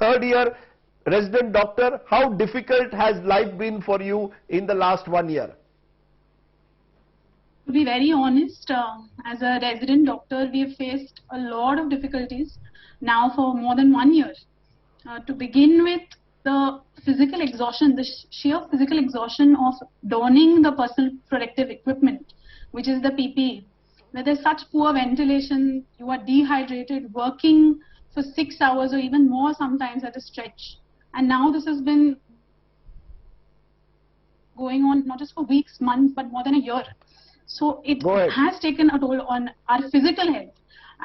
third year resident doctor. How difficult has life been for you in the last 1 year? To be very honest, as a resident doctor, we have faced a lot of difficulties now for more than 1 year. To begin with, the physical exhaustion, the sheer physical exhaustion of donning the personal protective equipment, which is the PPE, where there's such poor ventilation, you are dehydrated, working for 6 hours or even more sometimes at a stretch. And now this has been going on not just for weeks, months, but more than a year. So it has taken a toll on our physical health.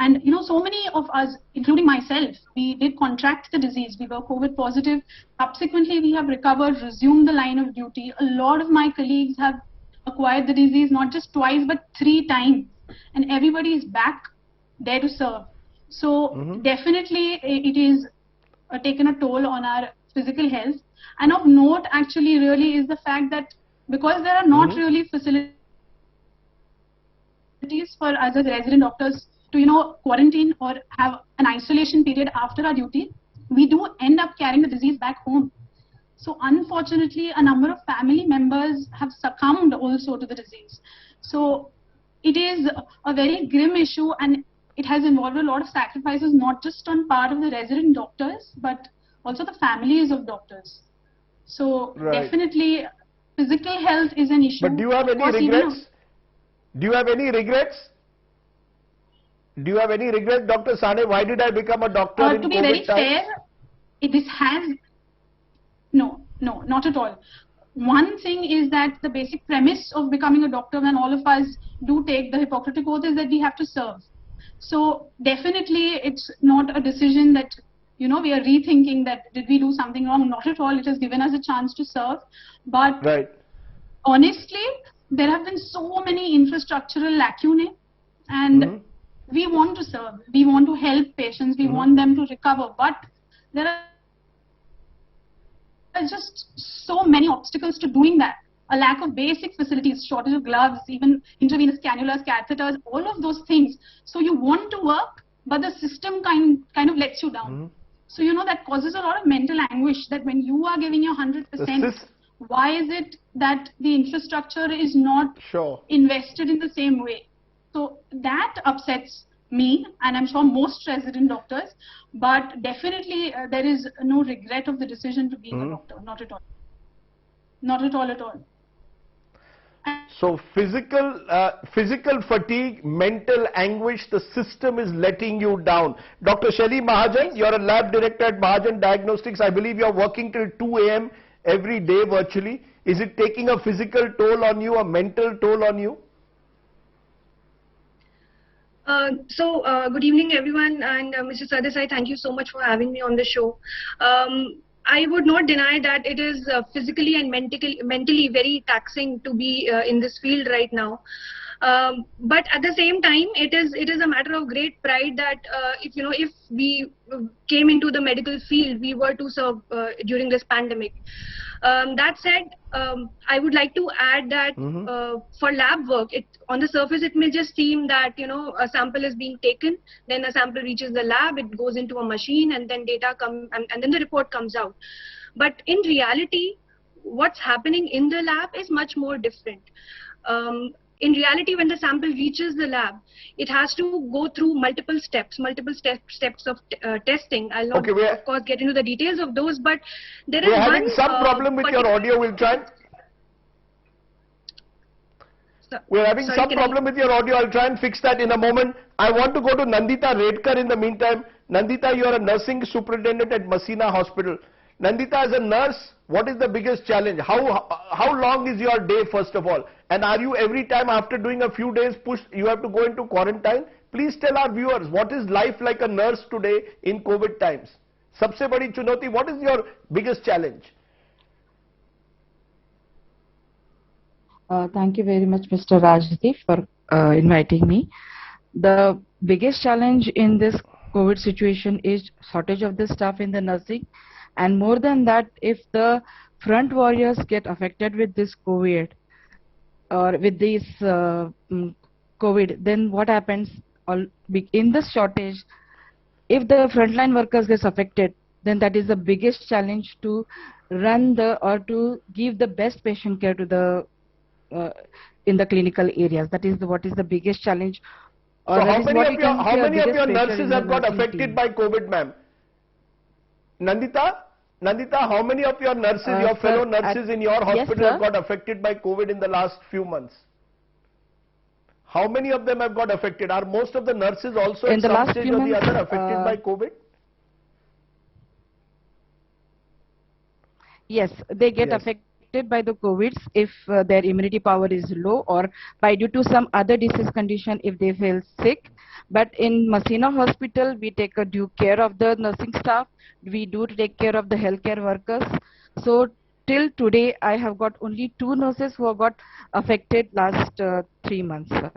And you know, so many of us, including myself, we did contract the disease. We were COVID positive. Subsequently, we have recovered, resumed the line of duty. A lot of my colleagues have acquired the disease, not just twice, but 3 times. And everybody is back there to serve. So definitely it is taken a toll on our physical health. And of note, actually, really is the fact that because there are not really facilities for us as resident doctors to, you know, quarantine or have an isolation period after our duty, we do end up carrying the disease back home. So unfortunately, a number of family members have succumbed also to the disease. So it is a very grim issue, and it has involved a lot of sacrifices, not just on part of the resident doctors, but also the families of doctors. So definitely physical health is an issue. But do you have any regrets? Do you have any regrets? Do you have any regrets, Dr. Sane? Why did I become a doctor in To be COVID very times? fair, this has... No, not at all. One thing is that the basic premise of becoming a doctor, when all of us do take the Hippocratic Oath, is that we have to serve. So definitely it's not a decision that, you know, we are rethinking that did we do something wrong. Not at all. It has given us a chance to serve. But honestly, there have been so many infrastructural lacunae, and we want to serve. We want to help patients. We want them to recover. But there are just so many obstacles to doing that. A lack of basic facilities, shortage of gloves, even intravenous cannulas, catheters, all of those things. So you want to work, but the system kind of lets you down. So, you know, that causes a lot of mental anguish, that when you are giving your 100%, why is it that the infrastructure is not invested in the same way? So that upsets me, and I'm sure most resident doctors, but definitely there is no regret of the decision to be a doctor, not at all. Not at all at all. So physical fatigue, mental anguish, the system is letting you down. Dr. Shelly Mahajan, you're a lab director at Mahajan Diagnostics. I believe you're working till 2 a.m. every day virtually. Is it taking a physical toll on you, a mental toll on you? Good evening everyone, and Mr. Sardesai, thank you so much for having me on the show. I would not deny that it is physically and mentally very taxing to be in this field right now. But at the same time, it is a matter of great pride that if we came into the medical field, we were to serve during this pandemic. That said, I would like to add that for lab work, on the surface it may just seem that a sample is being taken, then a sample reaches the lab, it goes into a machine, and then data come and then the report comes out. But in reality, what's happening in the lab is much more different. In reality, when the sample reaches the lab, it has to go through multiple steps of testing. I'll not, of course, get into the details of those, but there is one... We're having some problem with your audio. We'll try and... We're having some problem with your audio. I'll try and fix that in a moment. I want to go to Nandita Redkar in the meantime. Nandita, you are a nursing superintendent at Masina Hospital. Nandita, as a nurse, what is the biggest challenge? How long is your day, first of all? And are you every time after doing a few days you have to go into quarantine? Please tell our viewers, what is life like a nurse today in COVID times? Sabse badi chunauti, what is your biggest challenge? Thank you very much, Mr. Rajdeep, for inviting me. The biggest challenge in this COVID situation is shortage of the staff in the nursing. And more than that, if the front warriors get affected with this COVID or with this COVID, then what happens in this shortage? If the frontline workers gets affected, then that is the biggest challenge to run the or to give the best patient care to the in the clinical areas. That is what is the biggest challenge. So Or that how is many what of we your, can how say many of biggest your pressure nurses in the have got nursing affected team. by COVID, ma'am? Nandita, how many of your nurses, your Sir, fellow nurses in your yes, hospital have sir. got affected by COVID in the last few months? How many of them have got affected? Are most of the nurses also In at the some last stage few or the months, other affected by COVID? yes, they get Yes. affected by the COVIDs if their immunity power is low, or by due to some other disease condition if they feel sick. But in Masina Hospital, we take a due care of the nursing staff. We do take care of the healthcare workers. So till today, I have got only 2 nurses who have got affected last 3 months, sir.